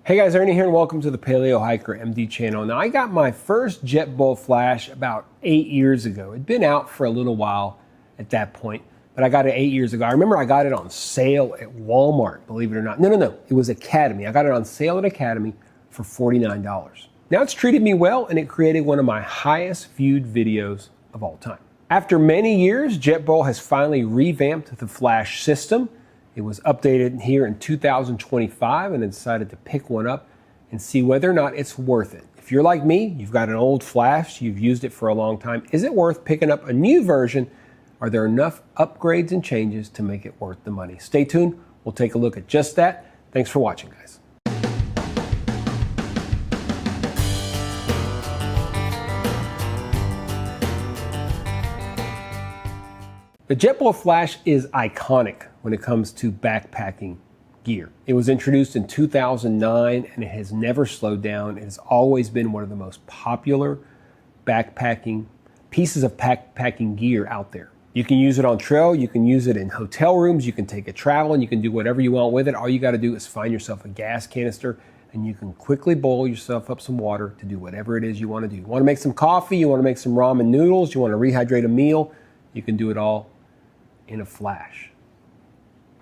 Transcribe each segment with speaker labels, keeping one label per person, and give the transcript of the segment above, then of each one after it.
Speaker 1: Hey guys, Ernie here and welcome to the Paleo Hiker MD channel. Now I got my first Jetboil Flash about 8 years ago. It'd been out for a little while at that point, but I got it 8 years ago. I remember I got it on sale at Walmart, believe it or not. No, it was Academy. I got it on sale at Academy for $49. Now it's treated me well and it created one of my highest viewed videos of all time. After many years, Jetboil has finally revamped the Flash system. It was updated here in 2025 and I decided to pick one up and see whether or not it's worth it. If you're like me, you've got an old Flash, you've used it for a long time, is it worth picking up a new version? Are there enough upgrades and changes to make it worth the money? Stay tuned, we'll take a look at just that. Thanks for watching, guys. The Jetboil Flash is iconic when it comes to backpacking gear. It was introduced in 2009 and it has never slowed down. It has always been one of the most popular backpacking pieces of backpacking gear out there. You can use it on trail, you can use it in hotel rooms, you can take it traveling, you can do whatever you want with it. All you got to do is find yourself a gas canister and you can quickly boil yourself up some water to do whatever it is you want to do. You want to make some coffee, you want to make some ramen noodles, you want to rehydrate a meal, you can do it all in a flash.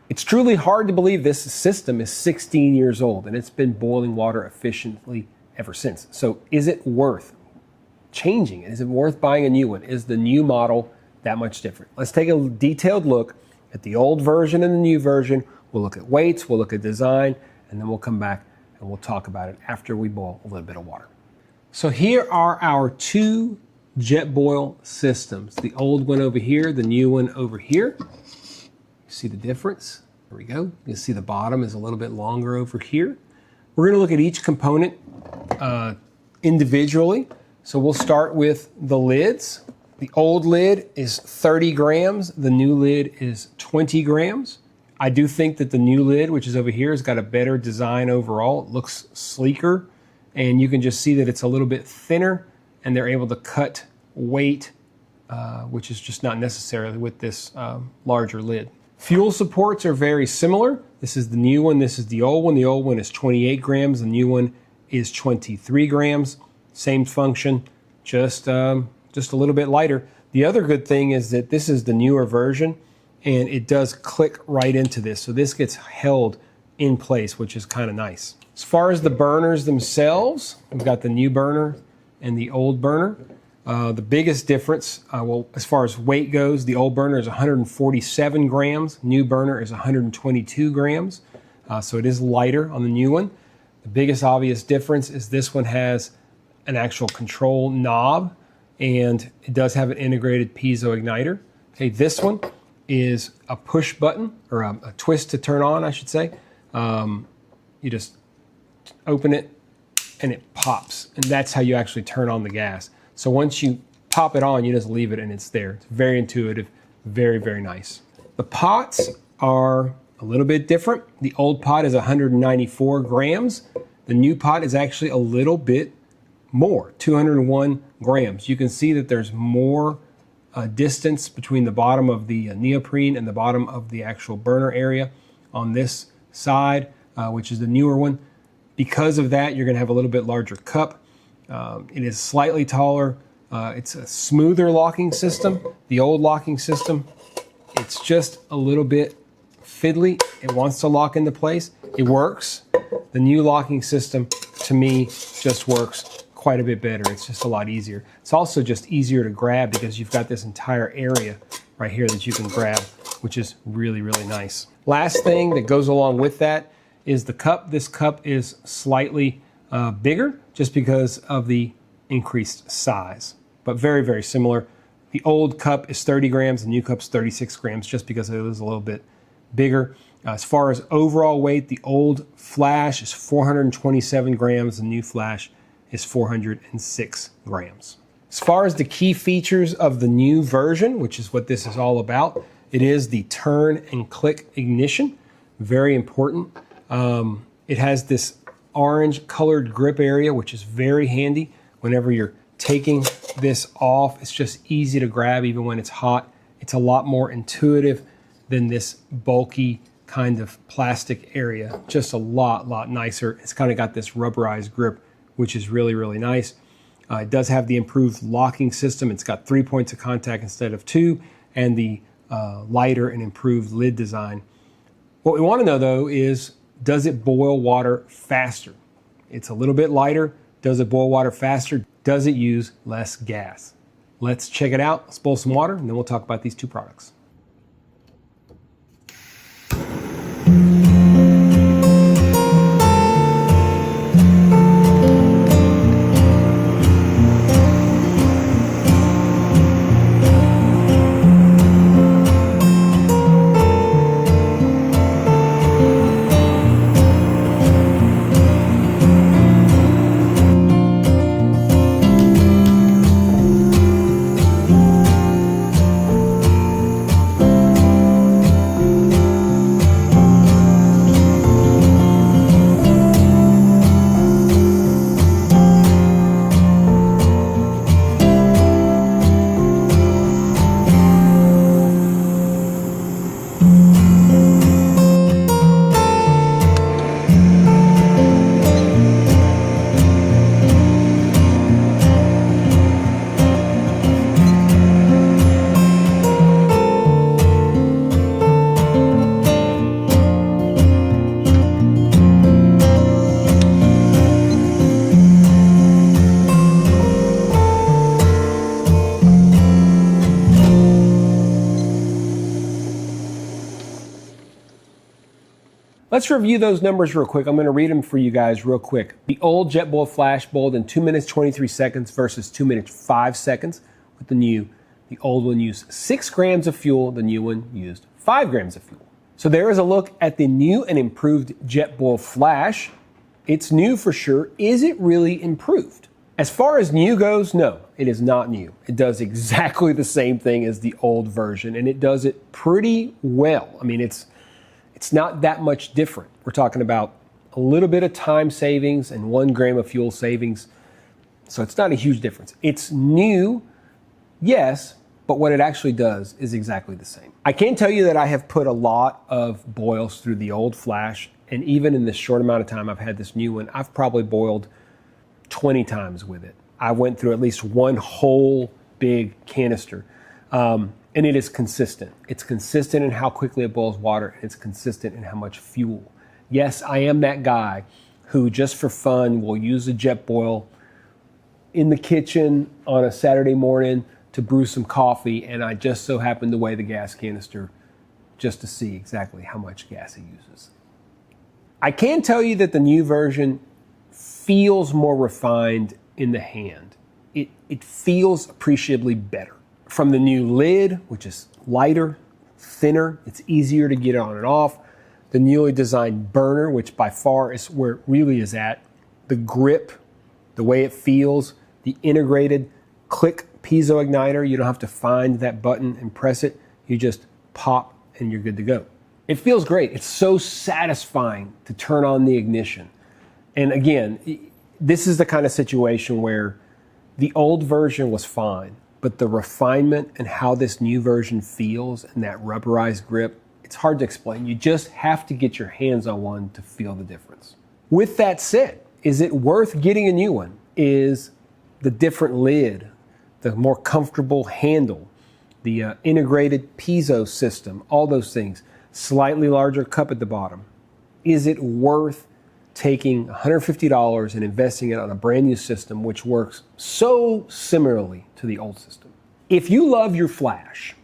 Speaker 1: It's truly hard to believe this system is 16 years old and it's been boiling water efficiently ever since. So is it worth changing it? Is it worth buying a new one? Is the new model that much different? Let's take a detailed look at the old version and the new version. We'll look at weights, we'll look at design, and then we'll come back and we'll talk about it after we boil a little bit of water. So here are our two Jetboil systems. The old one over here, the new one over here. See the difference? There we go. You can see the bottom is a little bit longer over here. We're going to look at each component individually. So we'll start with the lids. The old lid is 30 grams. The new lid is 20 grams. I do think that the new lid, which is over here, has got a better design overall. It looks sleeker, and you can just see that it's a little bit thinner, and they're able to cut weight, which is just not necessarily with this larger lid. Fuel supports are very similar. This is the new one, this is the old one. The old one is 28 grams, the new one is 23 grams. Same function, just a little bit lighter. The other good thing is that this is the newer version and it does click right into this. So this gets held in place, which is kind of nice. As far as the burners themselves, we've got the new burner and the old burner. The biggest difference, well, as far as weight goes, the old burner is 147 grams, new burner is 122 grams, so it is lighter on the new one. The biggest obvious difference is this one has an actual control knob, and it does have an integrated piezo igniter. Okay, this one is a push button, or a twist to turn on, I should say. You just open it, and it pops, and that's how you actually turn on the gas. So once you pop it on, you just leave it and it's there. It's very intuitive, very, very nice. The pots are a little bit different. The old pot is 194 grams. The new pot is actually a little bit more, 201 grams. You can see that there's more distance between the bottom of the neoprene and the bottom of the actual burner area on this side, which is the newer one. Because of that, you're going to have a little bit larger cup. It is slightly taller. It's a smoother locking system. The old locking system, it's just a little bit fiddly. It wants to lock into place. It works. The new locking system, to me, just works quite a bit better. It's just a lot easier. It's also just easier to grab because you've got this entire area right here that you can grab, which is really, really nice. Last thing that goes along with that is the cup. This cup is slightly bigger just because of the increased size, but very, very similar. The old cup is 30 grams, the new cup's 36 grams just because it is a little bit bigger. As far as overall weight, the old Flash is 427 grams, the new Flash is 406 grams. As far as the key features of the new version, which is what this is all about, it is the turn and click ignition, very important. It has this orange colored grip area, which is very handy whenever you're taking this off. It's just easy to grab even when it's hot. It's a lot more intuitive than this bulky kind of plastic area, just a lot nicer. It's kind of got this rubberized grip, which is really, really nice. It does have the improved locking system. It's got 3 points of contact instead of 2, and the lighter and improved lid design. What we want to know though is, does it boil water faster? It's a little bit lighter. Does it boil water faster? Does it use less gas? Let's check it out. Let's boil some water and then we'll talk about these two products. Let's review those numbers real quick. I'm going to read them for you guys real quick. The old Jetboil Flash boiled in 2 minutes 23 seconds versus 2 minutes 5 seconds. With the new, the old one used 6 grams of fuel. The new one used 5 grams of fuel. So there is a look at the new and improved Jetboil Flash. It's new for sure. Is it really improved? As far as new goes, no, it is not new. It does exactly the same thing as the old version, and it does it pretty well. I mean, it's not that much different. We're talking about a little bit of time savings and 1 gram of fuel savings. So it's not a huge difference. It's new, yes, but what it actually does is exactly the same. I can tell you that I have put a lot of boils through the old Flash, and even in this short amount of time I've had this new one, I've probably boiled 20 times with it. I went through at least 1 whole big canister. And it is consistent. It's consistent in how quickly it boils water, and it's consistent in how much fuel. Yes, I am that guy who just for fun will use a Jetboil in the kitchen on a Saturday morning to brew some coffee, and I just so happen to weigh the gas canister just to see exactly how much gas it uses. I can tell you that the new version feels more refined in the hand. It feels appreciably better. From the new lid, which is lighter, thinner, it's easier to get on and off. The newly designed burner, which by far is where it really is at. The grip, the way it feels, the integrated click piezo igniter. You don't have to find that button and press it. You just pop and you're good to go. It feels great. It's so satisfying to turn on the ignition. And again, this is the kind of situation where the old version was fine, but the refinement and how this new version feels and that rubberized grip, it's hard to explain. You just have to get your hands on one to feel the difference. With that said, is it worth getting a new one? Is the different lid, the more comfortable handle, the integrated piezo system, all those things, slightly larger cup at the bottom, is it worth taking $150 and investing it on a brand new system which works so similarly to the old system? If you love your Flash,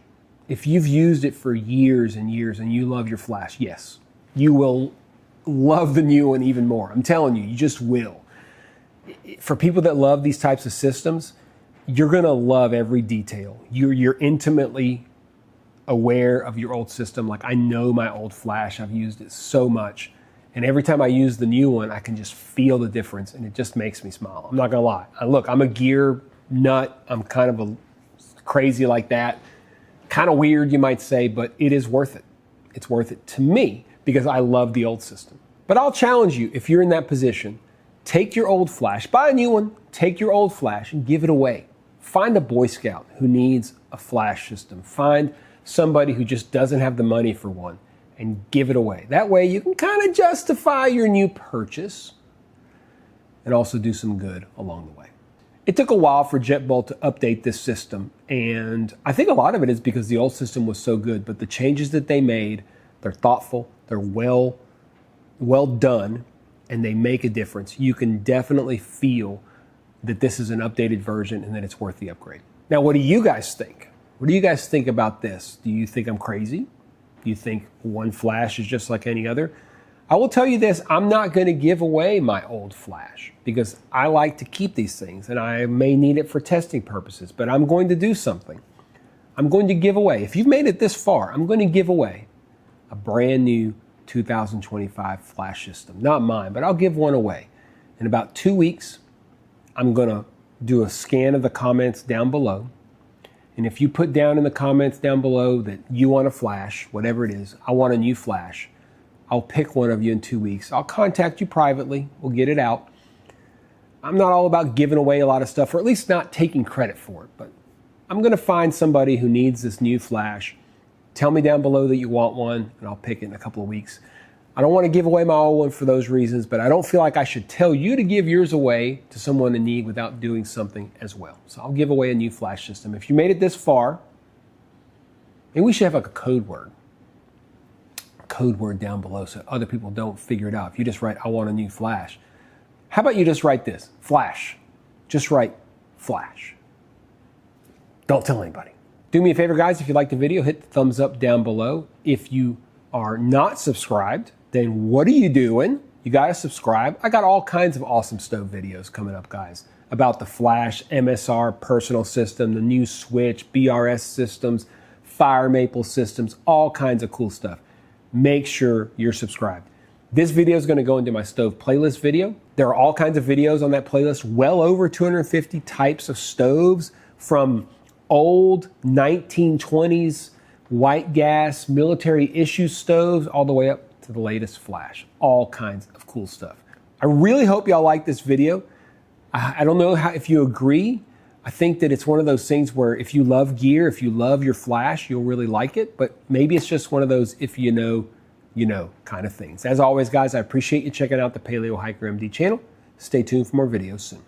Speaker 1: if you've used it for years and years and you love your Flash, yes, you will love the new one even more. I'm telling you, you just will. For people that love these types of systems, you're going to love every detail. You're intimately aware of your old system. Like, I know my old Flash. I've used it so much. And every time I use the new one, I can just feel the difference, and it just makes me smile. I'm not going to lie. Look, I'm a gear nut. I'm kind of crazy like that. Kind of weird, you might say, but it is worth it. It's worth it to me because I love the old system. But I'll challenge you, if you're in that position, take your old Flash, buy a new one, take your old Flash and give it away. Find a Boy Scout who needs a Flash system. Find somebody who just doesn't have the money for one and give it away. That way you can kind of justify your new purchase and also do some good along the way. It took a while for Jetboil to update this system, and I think a lot of it is because the old system was so good, but the changes that they made, they're thoughtful, they're well done, and they make a difference. You can definitely feel that this is an updated version and that it's worth the upgrade. Now, what do you guys think? What do you guys think about this? Do you think I'm crazy? Do you think one Flash is just like any other? I will tell you this, I'm not going to give away my old Flash because I like to keep these things and I may need it for testing purposes, but I'm going to do something. I'm going to give away, if you've made it this far, I'm going to give away a brand new 2025 Flash system. Not mine, but I'll give one away. In about 2 weeks, I'm going to do a scan of the comments down below. And if you put down in the comments down below that you want a Flash, whatever it is, I want a new Flash, I'll pick one of you in 2 weeks. I'll contact you privately. We'll get it out. I'm not all about giving away a lot of stuff, or at least not taking credit for it, but I'm going to find somebody who needs this new Flash. Tell me down below that you want one, and I'll pick it in a couple of weeks. I don't want to give away my old one for those reasons, but I don't feel like I should tell you to give yours away to someone in need without doing something as well. So I'll give away a new Flash system. If you made it this far, maybe we should have like a code word down below so other people don't figure it out. If you just write, I want a new Flash. How about you just write this, Flash. Just write Flash. Don't tell anybody. Do me a favor, guys, if you liked the video, hit the thumbs up down below. If you are not subscribed, then what are you doing? You gotta subscribe. I got all kinds of awesome stove videos coming up, guys, about the Flash, MSR, personal system, the new switch, BRS systems, fire maple systems, all kinds of cool stuff. Make sure you're subscribed. This video is gonna go into my stove playlist video. There are all kinds of videos on that playlist, well over 250 types of stoves, from old 1920s white gas military issue stoves all the way up to the latest Flash. All kinds of cool stuff. I really hope y'all like this video. I don't know if you agree. I think that it's one of those things where if you love gear, if you love your Flash, you'll really like it, but maybe it's just one of those if you know kind of things. As always, guys, I appreciate you checking out the Paleo Hiker MD channel. Stay tuned for more videos soon.